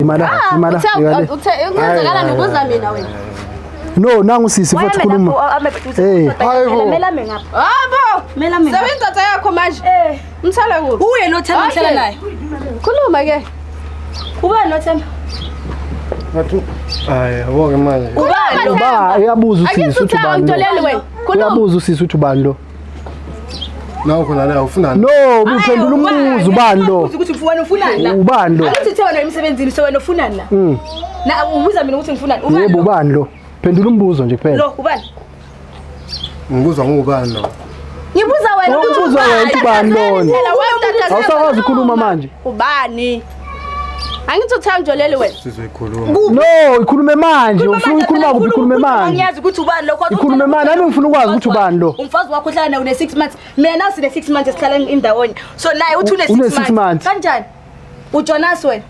imala ukwenzakala nokuza mina wena. No, nangu sisi futhi khuluma. Melame ngapha. Habo, melame. Sebenza yakho manje. Mthale kuphi? Uye noThemba ngihlala naye. Khuluma ke. Ubani noThemba? Bathu yabo ke manje. Ubani? Uyabuza usisi uthi bani? Ngitolele wena. Uyabuza usisi uthi bani lo? Nawu khona la ufuna No, uphendula umbuzo ubani lo? Ukuthi wena ufunani la? Ubani lo? Angithi wena emsebenzini so wena ufunani la? Na ubuza mina ukuthi ngifunani? Ubani? Yebo ubani lo? Phendula umbuzo nje kuphela. Lo ubani? ngibuzwa ngubani lo? Ngibuza wena ukuthi ubani lona? Awusakwazi ukukhuluma manje. Ubani? Angithi uthanjolele wena. Sizoyikhuluma. No, ikhulume manje. Ufuna ukukhuluma kuphi ikhulume manje? Ngiyazi ukuthi ubani lo kodwa ikhulume manje nami ngifuna ukwazi ukuthi ubani lo. Umfazi wakho uhlala nawe une6 months. Mina sine 6 months esihlala indawonye. So naye uthi une 6 months. Kanjani? uJonas wena.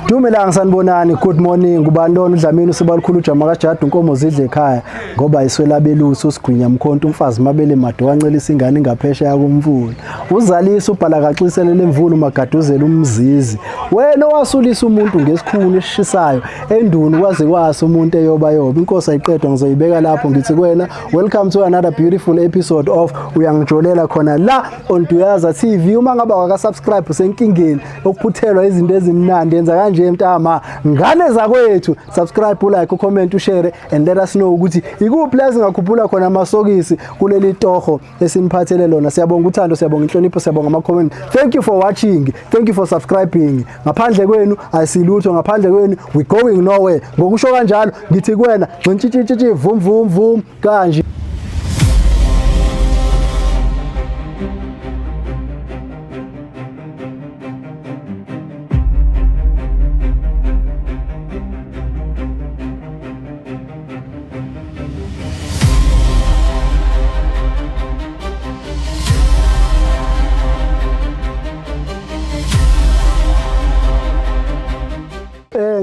Dumela ngisanibonani. Good morning ubani lona uDlamini usibalukhulu uJama kaJada unkomo zidle ekhaya ngoba iswela belusi usigwinya mkhonto umfazi mabele mado wancelisa ingane ingaphesha yakumfula uzalisa ubhala kaxiselele emvula magaduzela umzizi wena wasulisa umuntu ngesikhulu esishisayo enduni kwaze kwasa umuntu eyoba inkosi ayiqedwa ngizoyibeka lapho ngithi kuwena welcome to another beautiful episode of uyangijolela khona la on Duyaza TV uma ngaba wakasubscribe usenkingeni okuphuthelwa izinto ezimnandi yenza kanje mntama ngane zakwethu subscribe like ucomment ushare and let us know ukuthi ikuphi la singakhuphula khona amasokisi kuleli toho esiniphathele lona siyabonga uthando siyabonga inhlonipho siyabonga ama comment thank you for watching thank you for subscribing ngaphandle kwenu asilutho ngaphandle kwenu we going nowhere ngokusho kanjalo ngithi kuwena ngcintshitshi vum vum vum kanje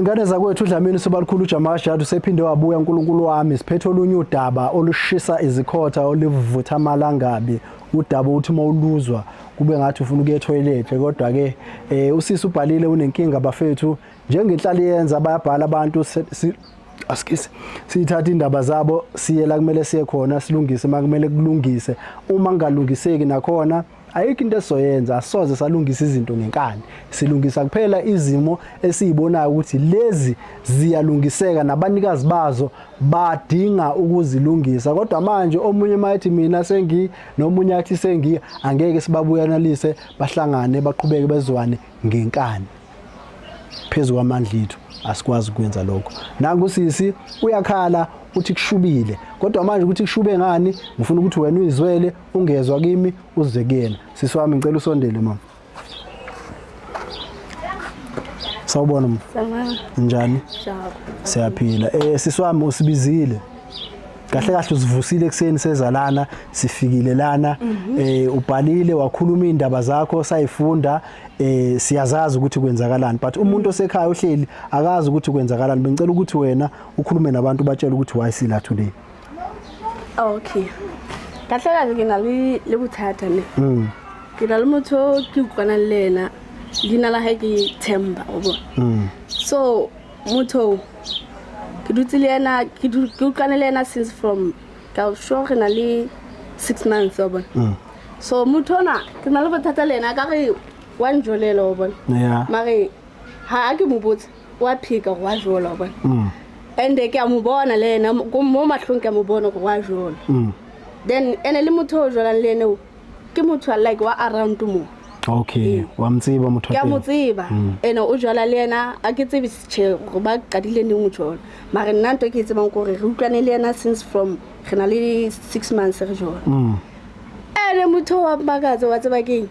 ngane zakwethu uDlamini usibalukhulu uJama kaJada usephinde wabuya uNkulunkulu wami siphethe olunye udaba olushisa izikhotha olivutha amalangabi udaba uthi mawuluzwa kube ngathi ufuna ukuya etoilet kodwa ke usisi ubhalile unenkinga abafethu njengenhlali yenza bayabhala abantu sithatha indaba zabo siye la kumele siye khona silungise makumele kulungise uma ngalungiseki nakhona ayikho into esoyenza asoze salungisa izinto ngenkani silungisa kuphela izimo esizibonayo ukuthi lezi ziyalungiseka nabanikazi bazo badinga ukuzilungisa kodwa manje omunye mayithi mina sengi nomunye athi sengi angeke sibabuyanalise bahlangane baqhubeke bezwane ngenkani phezulu kwamandla ethu asikwazi ukwenza lokho nangu sisi uyakhala uthi kushubile kodwa manje ukuthi kushube ngani ngifuna ukuthi wena uyizwele ungezwe kimi uze kuyena sisi wami ngicela usondele mama sawubona mama njani siyaphila sisi wami usibizile kahle kahle usivusile ekseni sezalana sifikile lana ubhalile wakhuluma indaba zakho sayifunda siyazazi ukuthi kwenzakalani but umuntu osekhaya ohleli akazi ukuthi kwenzakalani bengicela ukuthi wena ukhulume nabantu batshela ukuthi why sila today okay kahle kahle nginali lebuthatha ne nginalo motho ke ukwana lena dinala ha ke Themba obo so motho ke dutsile yena ke ukwana lena since from ka sure na le 6 months obo so motho na ke nalo bothatha lena ka re wa njolelo obo yeah mare ha ke mobotse wa phika wa jola obo ende ke amubona lena mo mahlong ke amubona go wa jola then ene le motho o jola lena ke motho like wa around mo okay wamtsiba motho ke motsiba ene o jola lena a ke tsebe sche go ba qadile ne mojola mare nna nto ke tsebang gore re utlwane lena since from rena le 6 months re jola ene motho wa magazo wa tseba ke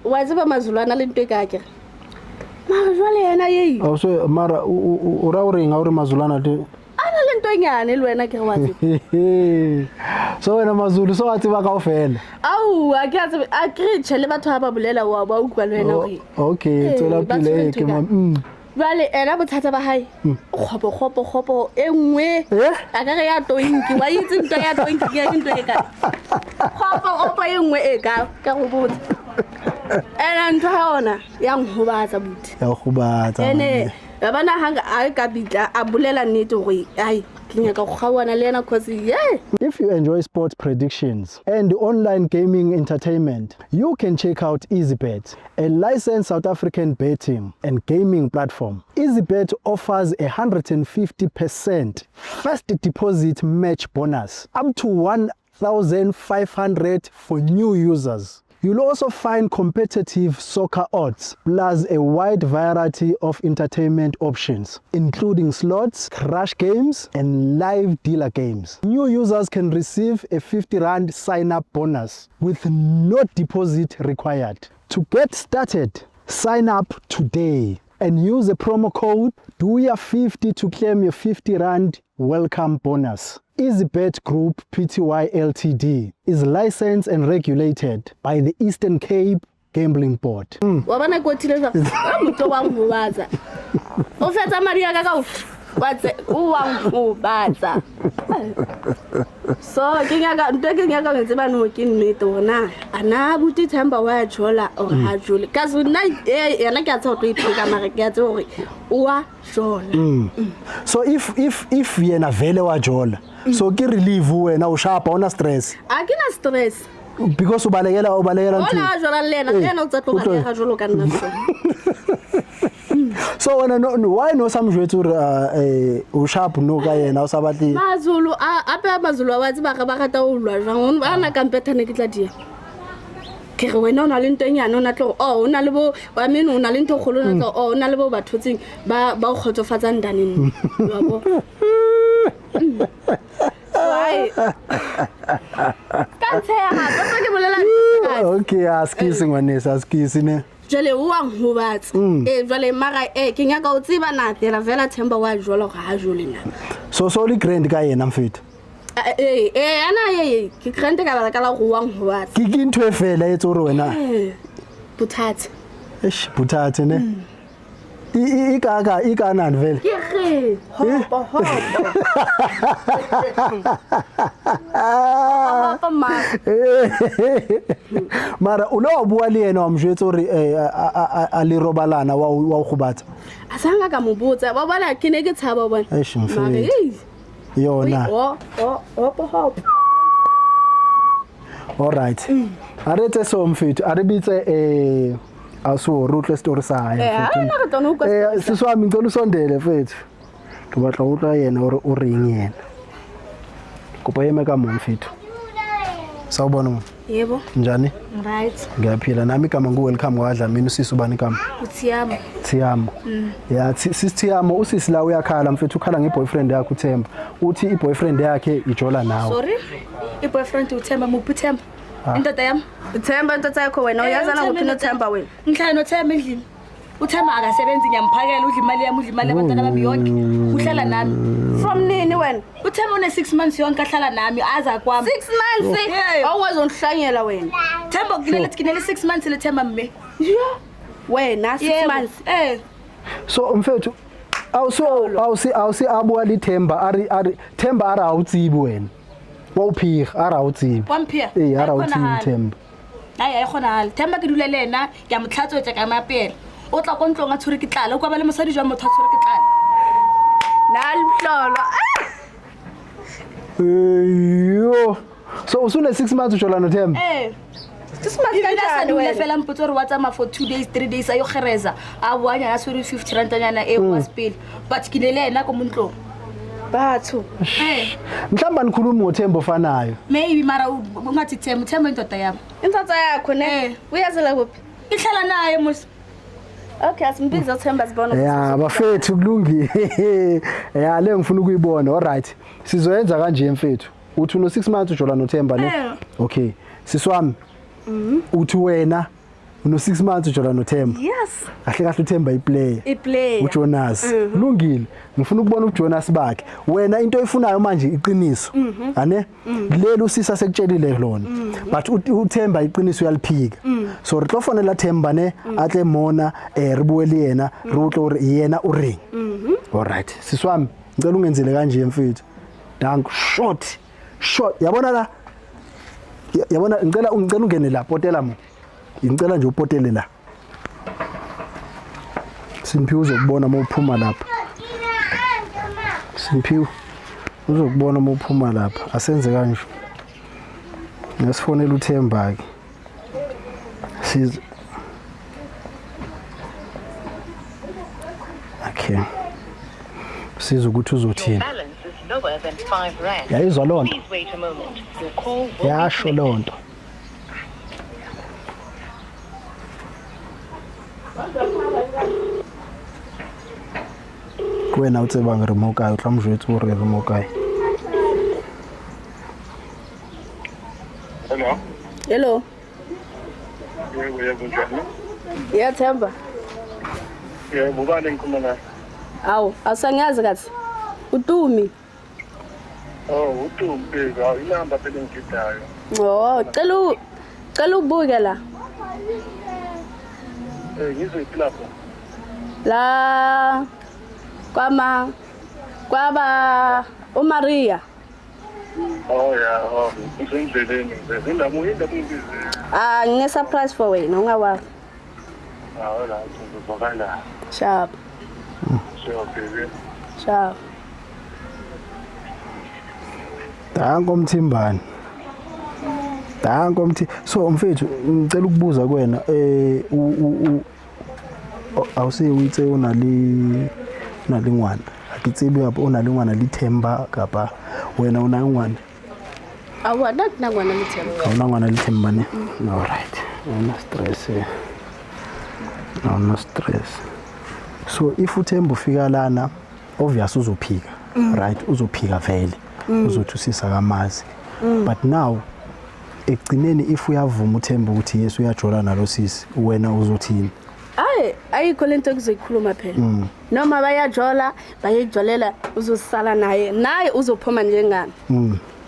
wa tseba mazulwana le nto ka ke mara jwale yena yei so mara o ra o renga o re mazulwana te ana le nto nyane le wena ke wa tseba so wena mazulu so wathi ba kaofela au a ke a tseba a kritshe le batho ba bolela wa ba utlwa le wena re okay tsela pile ke vale era bothata ba hae khopo engwe a ka re ya toinki wa itse nto ya toinki ke nto e ka khopo engwe e ka go botsa ene ntho ya ona ya nghobatsa buti ya gobatsa ene yabana hanga a ka bitla a bolela nnete gore ai ke nyaka go gawana le ena cause yeah. If you enjoy sports predictions and online gaming entertainment, you can check out EasyBet, a licensed South African betting and gaming platform. EasyBet offers a 150% first deposit match bonus, up to 1,500 for new users. You'll also find competitive soccer odds, plus a wide variety of entertainment options, including slots, crash games, and live dealer games. New users can receive a 50 Rand sign-up bonus with no deposit required. To get started, sign up today and use the promo code DUYA50 to claim your 50 Rand welcome bonus. EasyBet Group Pty Ltd is licensed and regulated by the Eastern Cape Gambling Board. Wabana kotile za mto wa nghobatsa o fetsa mari ya ka watse o wa nghobatsa so ke nyaka ngetse bana mo ke nnete ona ana buti Themba wa jola o ha jole ka so nna yena ke a tsa go iphoka mara ke a tsa gore o wa jola. So if yena vele wa jola, so ke relieve wena o sharpa ona stress akina stress because ubalekela ona jola lena yena o tsa tloga ga jolo ka nna so wena no why no samjwetse uri o sharp no ka yena o sa batle mazulu ape mazulu wa tsi ba gata o lwa jang bana kampethane ke tla dia ke re wena ona le ntonyana ona tlo o ona le bo wa meno ona le ntho kholo na tlo o ona le bo bathotsing ba o khotsofatsa ndaneng wa bo why ka tsaya ha tsa ke bolela okay askisi ngwanesa askisi ne jale o wa nghobatsa jale mara ke nyaka o tsiba na tela vela Themba wa jola ga ha jole na so le grand ka yena mfethu ana ke krente ka bala ka la go wa nghobatsa ke ntwe fela e tsore wena buthatse buthatse ne I nani vele ke re hopo mara o lo bua le yena wa mjwetse hore a le robalana wa o gobatsa asanga ka mo botsa ba bana ke ne ke tshaba bona mara yona hopo all right aretse so mfethu a re bitse aso ruthless story sa mfethu siswami ngicela usondele mfethu ngobatla utla yena o ring yena kuba yeme ka mfethu sawubona mama yebo njani right ngiyaphila nami igama ngu welcome wadla mina usisi ubani igama Thiyamo ya Thiyamo usisi la uyakhala mfethu ukhala ngeboyfriend yakhe uThemba uthi iboyfriend yakhe ijola nawe sorry iboyfriend uThemba muphi Themba indoda yami uThemba indoda yakho wena uyazana ngophi noThemba wena ngihlala noThemba endlini uThemba akasebenzi ngiyamphakela udla imali yami udla imali yabantwana bami yonke uhlala nami from nini wena uThemba une 6 months yonke ahlala nami aza kwami 6 months awuzonhlanyela wena Themba kinele 6 months le Themba mme wena 6 months so mfethu awusi abuwa li Themba ari Themba ara awutsibi wena wawuphika ara awutsibi wamphia ara awutsibi Themba hayi khona Themba ke dula lena ya motlhatswetsa ka mapela o tla kontlong a tshwere ke tlala o kwa ba le mosadi jwa motho a tshwere ke tlala nalhlolo yo so usune 6 months ujola no Themba 6 months kanjani wena fela mpotso re watsa ma for 2 days 3 days ayo kgereza a buanya a tshwere 50 rand nyana hospital but kinele ena ko montlong batho mhlamba nikhuluma ngoThemba ofanayo maybe mara ungathi Themba indoda yami indoda yakho ne uyazela kuphi ihlala naye mos okay asimbiza Themba sibona ya bafethu kulungile ya le ngifuna ukuyibona all right sizoyenza kanje mfethu uthi no 6 months ujola noThemba ne okay siswami uthi wena uno 6 months ujola noThemba yes kahle uThemba iplayer uJonas kulungile ngifuna ukubona uJonas bakhe wena into oyifunayo manje iqiniso ane lelo usisa sekutshelile lona but uThemba iqiniso uyaliphika so ritlofonela Themba ne atle mona ribuwele yena rutlo yena uring all right siswami ngicela ungenzele kanje mfethu dank short yabona la yabona ngicela ungene la potela mo ngicela nje upotele la Simphiwe uzokubona uma uphuma lapha Simphiwe uzokubona uma uphuma lapha asenze kanje ngasifonela uThemba ke okay siza ukuthi uzothini yayizwa loo nto yasho loo nto kwena utseba ngeremokayo tlamjwetsi ore remokayo Hello. Yebo njani? Themba. Yebo ubani ngikhuluma naye? Awu, asangazi kathi. Utumi. Oh, uTumi phela inamba phela engigidayo. Oh, cela ubuke la. Ngiziphi lapho? La kwaba uMaria. Oh yeah, oh, ngizindleleni nje. Indaba ngibizile. Ngine surprise for wena, ungawazi. Wala, ngizokhala. Sharp. Sure, baby. Sharp. Danko Mthimbani. So mfethu ngicela ukubuza kuwena awusiye uyitse unalingwana. Akitsebi lapho unalingwana lithemba kapa wena unangwana. Awunangwana lithemba. Awunangwana lithemba ne. All right. No stress. So if uThemba ufika lana obvious uzophika. Right? Uzophika vele. Uzothusisa kamazi. But now ekugcineni if uyavuma uThemba ukuthi yes uyajola nalo sisi wena uzothini? Ayikho lento okuzoyikhuluma phela. Noma bayajola, bayijolela uzosala naye uzophuma njengani.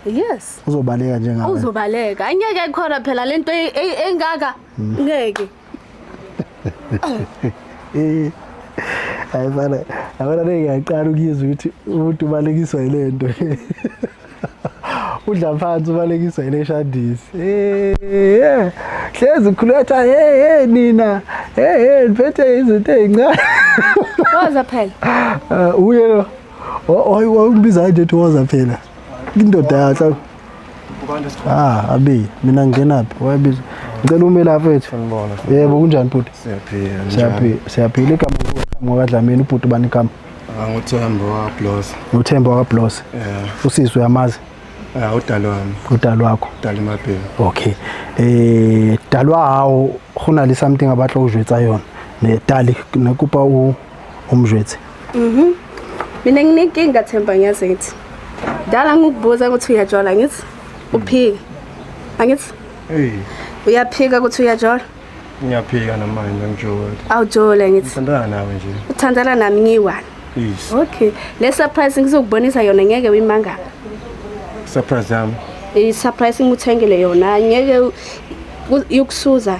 Yes. Uzobaleka njengani? Uzobaleka. Angeke khona phela lento engaka ngeke. Ayibala, abana ngiyaqala ukuyizwa ukuthi umuntu ubalekiswa yilento. Udla phansi ubalekiswa ile shadisi. Hlezi khuleta nina. Niphethe izinto ezincane. Waza phela. Uye lo. Ungibiza nje uthi waza phela. Indoda yakho. Abi, mina ngingenaphi? Wayabiza. Ngicela ume lapha ethu. Sanibona. Yebo kunjani bhuti? Siyaphila. Siyaphila igama ngokaDlamini ubhuti bani igama? Nguthemba waBloss. uThemba waBloss. Usisi uyamazi? Udalwami. Udalo wakho. Dali Mapela. Okay. Dalwa hawo khona le something abatla ujwetsa yona. Ne dali nakupa umjwetse. Mina nginenkinga Themba ngiyazi ngithi. Dala ngikubuza ukuthi uyajola ngithi uphika. Angithi? Uyaphika ukuthi uyajola? Ngiyaphika namanje ngijola. Awujola ngithi. Uthandana nawe nje. Uthandana nami ngiyiwani. Yes. Okay. Le surprise ngizokubonisa yona ngeke uyimangala. Surprise yami. Surprise ngikuthengele yona ngeke yokusuza.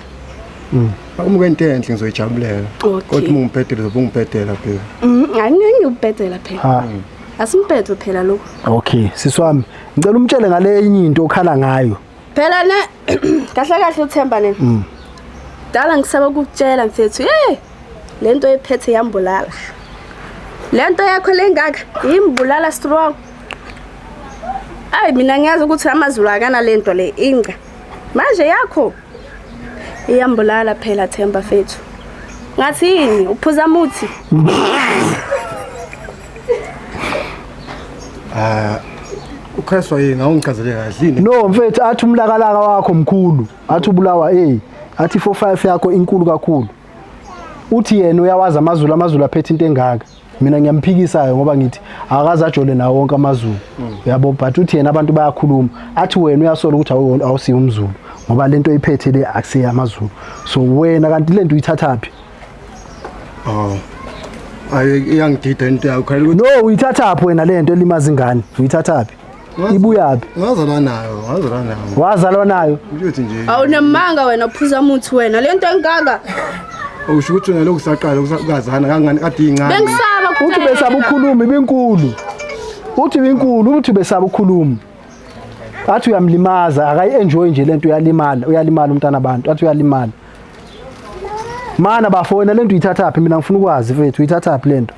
Uma into enhle ngizoyijabulela. Kodwa uma ungiphethe uzobe ungiphetela phela. Ngiyubhedela phela. Asimphethe phela lokho. Okay, siswami. Ngicela umtshele ngale enye into okhala ngayo. Phela kahle uThemba nene. Dala ngisaba ukukutshela mfethu. Lento ephethe yambulala. Lento yakho lengaka imbulala strong. Mina ngiyazi ukuthi amazulu akana lento le inga. Manje yakho iyambulala phela Themba fethu. Ngathini uphuza muthi? Ukhaswa yini awungichazele kahle yini? No mfethu athi umlakalaka wakho mkhulu. Athi ubulawa athi 45 yakho inkulu kakhulu. Uthi yena uyawazi amazulu aphethe into engaka. Mina ngiyamphikisa ngoba ngithi akaze ajole nawo wonke amazulu. Uyabo but uthi yena abantu bayakhuluma. Athi wena uyasola ukuthi awusiyo umzulu ngoba lento iphethe le akusiya amazulu. So wena kanti lento uyithathaphi? Iyangidida into yakho. No uyithathaphi wena lento elimaza ingane? Uyithathaphi? Ibuyaphi? Wazalwa nayo. Uthi nje. Awunamanga wena uphuza muthi wena lento engaka. Usho ukuthi ngalokho saqala ukazana kangani kade incane. Bengisaba uthi besaba ukukhuluma ibinkulu. Uthi ibinkulu uthi besaba ukukhuluma. Athi uyamlimaza akayi enjoy nje lento uyalimala umntana abantu athi uyalimala. Mana bafona lento uyithathaphi mina ngifuna ukwazi mfethu uyithathaphi lento.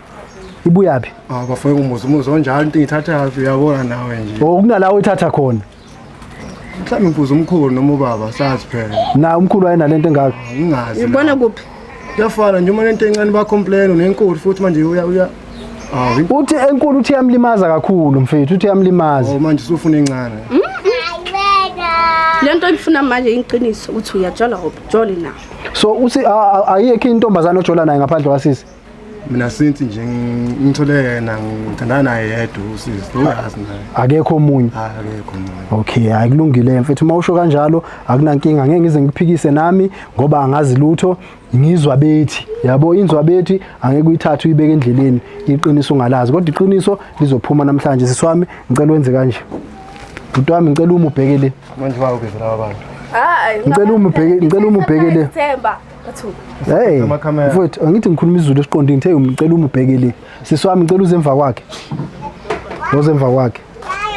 Ibuyaphi? Bafuna umuzi onjalo into ngithathaphi uyabona nawe nje. Kunala uyithatha khona. Mhlawumbe ngibuza umkhulu noma ubaba sazi phela. Na umkhulu wayena ngakho. Ngingazi. Ibona kuphi? Kuyafana nje uma lento encane ba complain nenkulu futhi manje uya uthi enkulu uthi yamlimaza kakhulu mfethu uthi yamlimaza. manje usufuna encane. Lento ngifuna manje iqiniso uthi uyajola ubjole na. So uthi ayekho intombazana ojola naye ngaphandle kwasisi. Mina since nje ngithole yena ngithandana naye yedwa usisi uyazi naye. Akekho omunye. Akekho omunye. Okay, ayikulungile mfethu uma usho kanjalo akunankinga ngeke ngize ngiphikise nami ngoba angazi lutho ngizwa bethi yabo inzwa bethi angeke uyithathe uyibeke endleleni iqiniso ungalazi kodwa iqiniso lizophuma namhlanje siswami ngicela wenze kanje. Umuntu wami ngicela ubheke le. Manje wawubizela laba bantu. Ngicela ubheke le. Themba. Hey, mfowethu angithi ngikhuluma izulu esiqondile ngithe ngicela ubheke le. Siswami ngicela uze emva kwakhe. Uze emva kwakhe.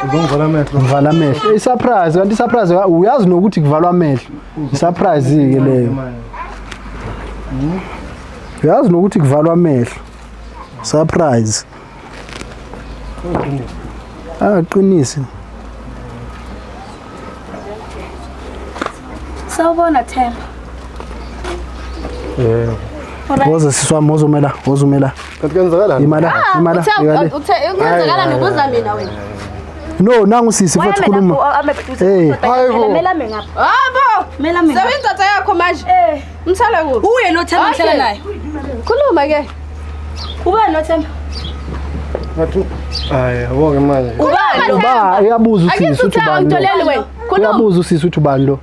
Uzongivala amehlo. Vala amehlo. Isurprise kanti isurprise uyazi nokuthi kuvalwa amehlo. Isurprise ke leyo. Uyazi nokuthi kuvalwa amehlo. Surprise. Qinisi. Sawubona Themba. Woza siswami wozumela. Kanti kwenzakalani? Imala. Uthenzakala nokuza mina wena. No, nangu sisi futhi khuluma. Mela mina ngapha. Habo, mela mina. Sebenza yakho manje. Mthale kuphi? Uye no Themba ngihlala naye. Khuluma ke. Uba no Themba. Bathu awonke manje. Uba uyabuza usisi uthi bani. Uyabuza usisi uthi bani lo.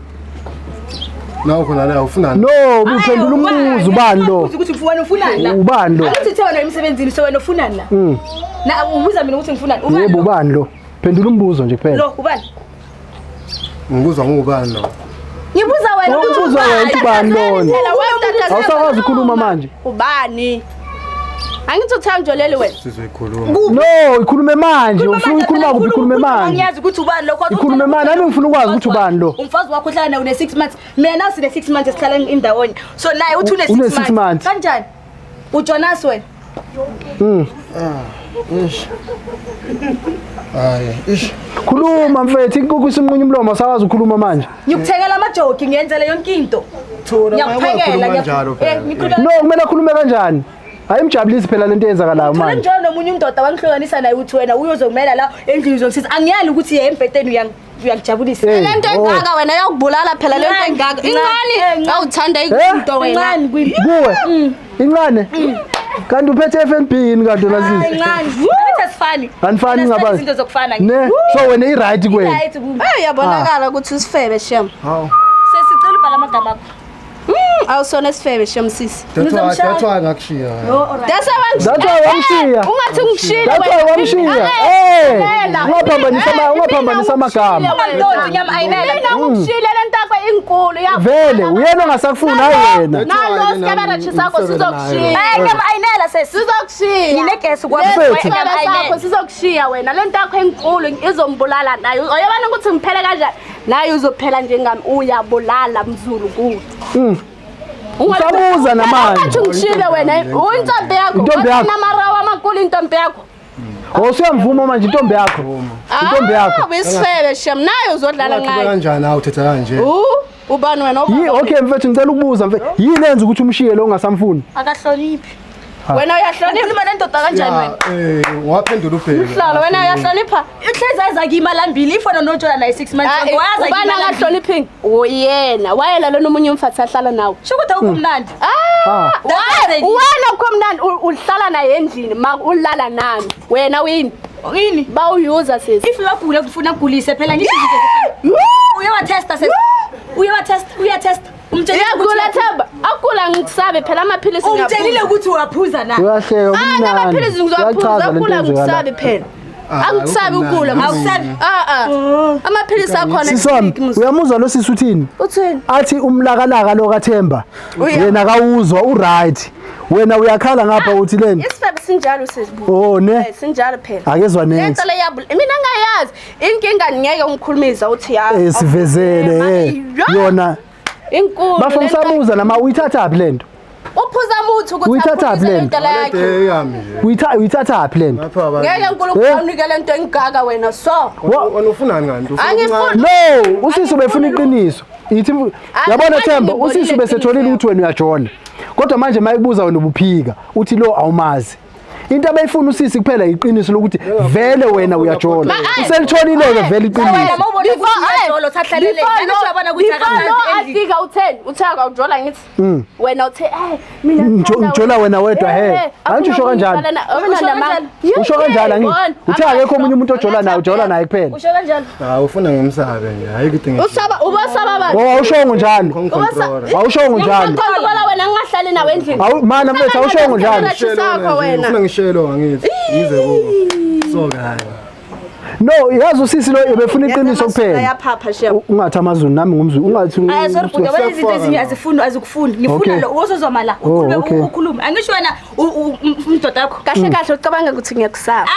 Nawu khona la ufunani? No, uphendula umbuzo ubani lo. Ukuthi ufunani la. Ubani lo? Akuthi wena emsebenzini so wena ufunani la. Na ubuza mina ukuthi ngifunani. Yebo ubani lo? Phendula umbuzo nje kuphela. Lo ubani? Ngibuzwa ngubani lo? Ngibuza wena ukuthi ubani lona. Awusakwazi ukukhuluma manje. Ubani? Angithi uthangijolele wena. Sizoyikhuluma. No, ikhulume manje. Ufuna ukukhuluma kuphi ikhulume manje? Angiyazi ukuthi ubani lo kodwa ikhulume manje. Nami ngifuna ukwazi ukuthi ubani lo. Umfazi wakho uhlala naye une6 months. Mina sine 6 months esihlala indawonye. So naye uthi une6 months. Kanjani? uJonas wena? Khuluma mfethu inkukhu isimnqunye umlomo asawazi ukukhuluma manje. Ngikuthekela amajoke ngiyenzele yonke into. Ngiyakuphekela ngikhuluma. No kumele akhulume kanjani? Ayimjabulisi phela lento eyenzakalayo manje. Njalo nomunye uMdoda wangihlukanisa naye uthi wena uyozomela la endlini uzongisiza. Angiyali ukuthi ye embhedeni uyangijabulisa. Lento engaka wena yakubulala phela lento engaka. Ingani awuthanda izinto wena. Incane kuwe. Incane. Kanti uphethe FNB yini kanti lazisi? Incane. Asifani. Anifani ngabantu. Izinto zokufana. Ne, so wena iright kwena. Yabonakala ukuthi usifebe shem. Hawu. Sesicela ubhala amagama akho. Awusona sifebe shem sisi. That's why ngakushiya. That's why wamshiya. Ungathi ngishilo wena. That's why wamshiya. Ungaphambanisa amagama. Ndoda nyama ayinela. Mina ngikushile lento akho inkulu yakho. Vele uyena ongasakufuna hayi wena. Nalo sikabara sakho sizokushiya. Nyama ayinela sizokushiya. Yinegesi sakho sizokushiya wena. Lento akho enkulu izombulala nayo. Uyabona ukuthi ngiphele kanjani? Naye uzophela njengami uyabulala mzulu kuwe. Usabuza namanje. Ungathi ngishile wena uyintombi yakho. Namarawa amankulu intombi yakho. Usuyamvuma manje intombi yakho. Intombi yakho. Bisifebe shem nayo uzodlala ngayo. Kanjani awuthetha kanje? Ubani wena? Okay mfethu ngicela ukubuza mfethu. Yini enza ukuthi umshiye lo ungasamfuni? Akahloniphi. Wena uyahlonipha uma lendoda kanjani wena? Waphendula uphela. Mhlalo wena uyahlonipha. Ihleza ezakima lambili ifona noJola naye 6 months. Wayaza ubani akahloniphi? Uyena. Wayela lo nomunye umfathi ahlala nawe. Sho ukuthi ukumnandi. Wena ukhomnandi uhlala naye endlini ulala nami. Wena wini? Yini? Bawuyuza sisi. If uyagula kufuna ugulise phela ngisho nje. Uyawatesta sisi. Uyatesta. Uyagula Themba. Akula ngikusabe phela amaphilisi ngiyaphuza. Umtshelile ukuthi uyaphuza na. Uyahleka kumnandi. Amaphilisi ngizowaphuza akula ngikusabe phela. Angikusabi ukula awusabi. Amaphilisi akhona. Siswami uyamuzwa lo sisi uthini? Uthini? Athi umlakalaka lo kaThemba. Yena kawuzwa uright. Wena uyakhala ngapha uthi leni. Isifebe sinjalo sesibuka. Oh ne. Sinjalo phela. Akezwa next. Lento le yabula. Mina ngayazi. Inkinga ngeke ungikhulumisa uthi ya. Sivezele yona. Inkulu. Bafuna usabuza nama uyithathaphi lento. uphuza muthi ukuthi Uyithatha aphuzise blend. lento yakhe. Le yami nje. Uyithatha plan. Ngapha abantu. Ngeke uNkulunkulu unike lento engigaga wena so. Wena ufunani kanti? Angifuni. No, usisi ubefuna iqiniso. Ithi yabona manje Themba, ngibonile usisi besetholile ukuthi wena uyajola. Kodwa manje mayibuza wena ubuphika, uthi lo awumazi. Into abayifuna usisi kuphela iqiniso lokuthi vele wena uyajola. Uselitholile ke vele iqiniso. Afika utheni uthaka ujola ngithi wena uthe mina Ngijola wena wedwa he. Angisho usho kanjani? Usho kanjani angithi? Uthe akekho omunye umuntu ojola naye ujola naye kuphela. usho kanjani Ufuna ngimsabe nje. Hayi ukuthi usaba ubasaba abantu Awushongo njalo. ngicontrol. Awushongo njalo. Ngikholwa wena ngingahlali nawe endlini Mana mfethu awushongo njalo. sakho wena Ufuna ngishelo angithi. Ngize kuba. So kahle. No, yazi usisi lo ebefuna iqiniso kuphela. yaphapha she Ungathi amazulu nami ngumzulu. Ungathi Sorry bhuti, wena izinto ezinye azikufundi ngifuna Okay. lo uzozoma la okay. ukhulume angisho wena umdoda yakho kahle kahle ucabanga ukuthi ngiyakusaba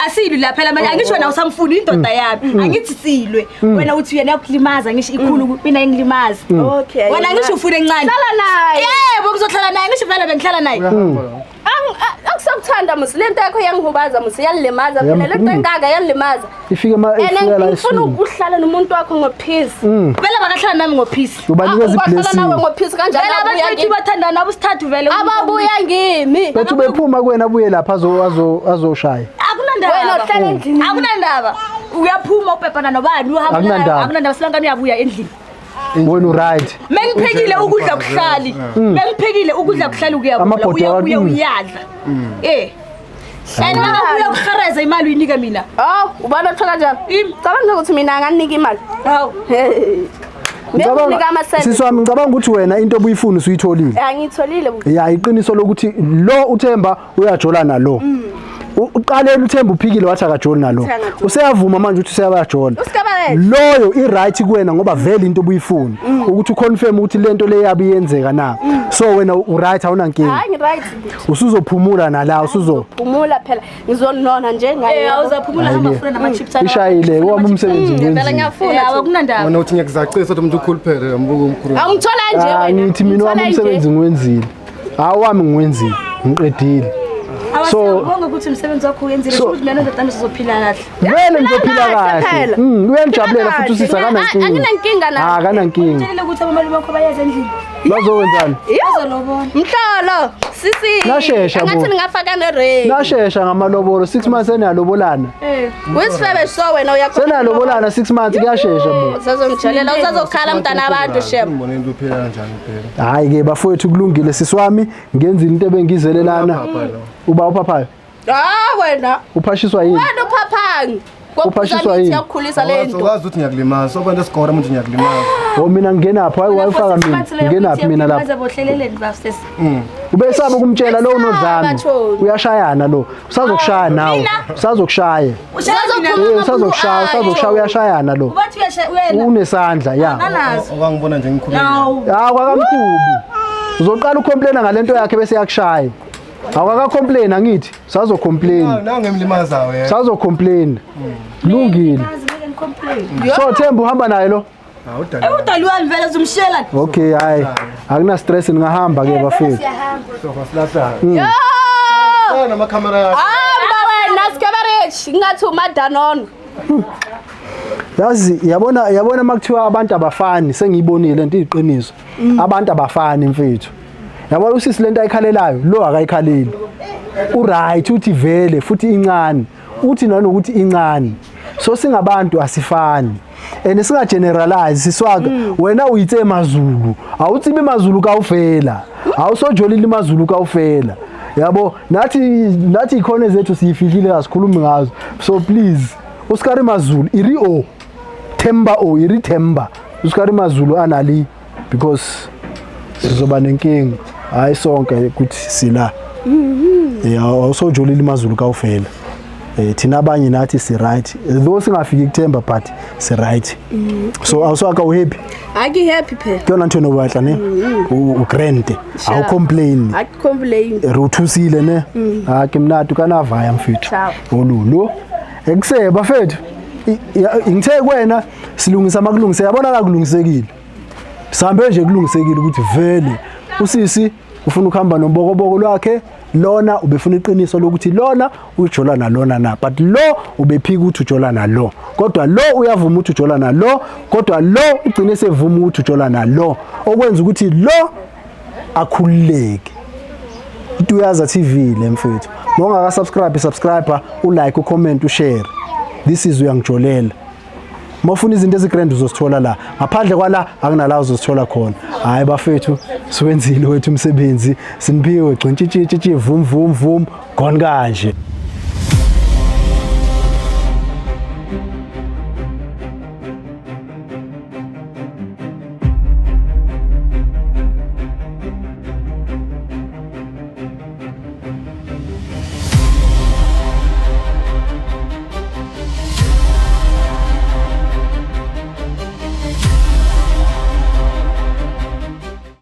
asilwi la phela manje angisho wena usamfuni indoda yami angithi silwe wena uthi yena yakulimaza ngisho ikhulu mina ngilimaza okay wena ngisho ufuna encane hlala naye yebo ngizohlala naye ngisho vele bengihlala naye akusakuthanda musi lento yakho yangihubaza musi yalilimaza phela lento engaka yalilimaza ifike ifika la ngifuna isulu. ukuhlala nomuntu wakho ngopeace vele bakahlala nami ngophisi Ubanikeza ubahlala nawe iblessing. ngopeace kanjani vele abantu bethu bathandana abusithathu vele ababuya ngimi Bethu bephuma kuwena abuye lapha azoshaya. Wena uhlala endlini. akunandaba uyaphuma upepana nobani uhamba Akunandaba. akunandaba silangani uyabuya endlini Wena uright. mengiphekile ukudla kuhlali mengiphekile ukudla kuhlali Amabhodwe uyabuya wakho. uyadla and makabuya kuhareza imali uyinika mina ubona uthola kanjani cabanga ukuthi mina anganika imali hawu Ngikunika amasenti Siswami ngicabanga ukuthi wena into obuyifuna usuyitholile. angitholile Ya iqiniso lokuthi lo uThemba uyajola nalo. Uqalele uThemba uphikile wathi akajoli nalo. Useyavuma manje ukuthi useyabajola. usikabale Loyo iright kuwena ngoba vele into obuyifuna ukuthi uconfirm ukuthi lento le yabi yenzeka na. So wena uright awunankinga. hayi right Usuzophumula nala phumula phela ngizonona nje ngaye awuzaphumula hamba ufuna nama-chips ishayile wami umsebenzi phela ngenzile. ngiyafuna akunandaba Wena uthi ngiyakuzacisa ukuthi umuntu ukhuluphele umbuko omkhulu. angithola nje wena Ngithi mina wami umsebenzi ngiwenzile. Awami ngiwenzile. Ngiqedile. awasiyabonga ukuthi umsebenzi wakho uyenzile futhi mina nododana sizophila kahle Vele ngizophila kahle. Uyangijabulela futhi usisa kanankinga. anginankinga na Akanankinga. tshelile ukuthi abamali bakho bayaza endlini Bazowenzani? bazolobona mhlolo sisi Nashesha bo. angathi ningafaka neray Nashesha ngamalobolo 6 months eniyalobolana. wisifebe so wena Seniyalobolana 6 months kuyashesha bo. usazongijalela usazokhala mntana abantu shem Ngibona into uphila kanjani phela. Hayi ke bafowethu kulungile siswami ngenzile into ebengizelelana. Uba uphapayo. wena Uphashiswa yini? wena uphaphangi Uphashiswa yini? yakukhulisa lento Wazi ukuthi ngiyakulimaza. So abantu esikora umuntu ngiyakulimaza. Mina ngingenaphi hayi wayifaka mina. Ngingenaphi mina lapha. bazabohleleleni bafsesi Ubesaba ukumtshela lo unodlame. Uyashayana lo. Usazokushaya nawe. Usazokushaya. Usazokushaya uyashayana lo. ubathi uyena Unesandla ya. anazo Ongangibona nje ngikhuluma. hawu Kwakamkhubi. Uzoqala ucomplaina ngale yakhe bese yakushaya. Awakacomplain angithi. Usazocomplain. Na ngemlimaza wena. Usazocomplain. Kulungile. So Themba uhamba naye lo. Awudala. udali wami vele uzumshela Okay hayi. Akuna stress ngahamba ke bafethu. So fasilasa. yo Sana amakhamera yakho. hamba wena sikeberechi ngathi umadanono Yazi yabona makuthiwa abantu abafani sengiyibonile lento iqiniso. Abantu abafani mfethu. Yabona usisi lento ayikhalelayo lo akayikhaleli. Uright uthi vele futhi incane. Uthi nanokuthi incane. So singabantu asifani. Singa generalize siswaka wena uyitse emazulu. Awutsibe emazulu kawufela. Awusojolile emazulu kawufela. Yabo nathi ikhona zethu siyifikile asikhulumi ngazo. So please usikari mazulu iri o Themba o iri Themba. Usikari mazulu anali because sizoba nenkinga. Hayi sonke ukuthi sila. Awusojolile emazulu kawufela. Thina abanye nathi si right. Though singafiki kuThemba but si right. So awusaka uhappy. aki happy phela Kuyona nto nobahla ne. Ugrande. Awu complain. aki complain Ruthusile ne. Ke mnatu kanavaya mfethu. Ciao. Olulo. Ekuseba mfethu. Ngithe kwena silungisa makulungise yabona la kulungisekile. Sihambe nje kulungisekile ukuthi vele usisi ufuna ukuhamba nombokoboko lwakhe, lona ubefuna iqiniso lokuthi lona ujola nalona na, but lo ubephika ukuthi ujola nalo, kodwa lo uyavuma ukuthi ujola nalo, kodwa lo ugcine sevuma ukuthi ujola nalo, okwenza ukuthi lo akhululeke. Ituyaza TV le mfethu. Mongaka subscribe, ulike, ucomment, ushare. This is uyangijolela. Mawufuna izinto ezigrand uzosithola la. Ngaphandle kwala akunala uzosithola khona. Hayi bafethu, siwenzile wethu umsebenzi. Siniphiwe gcintshitshi vum gone kanje.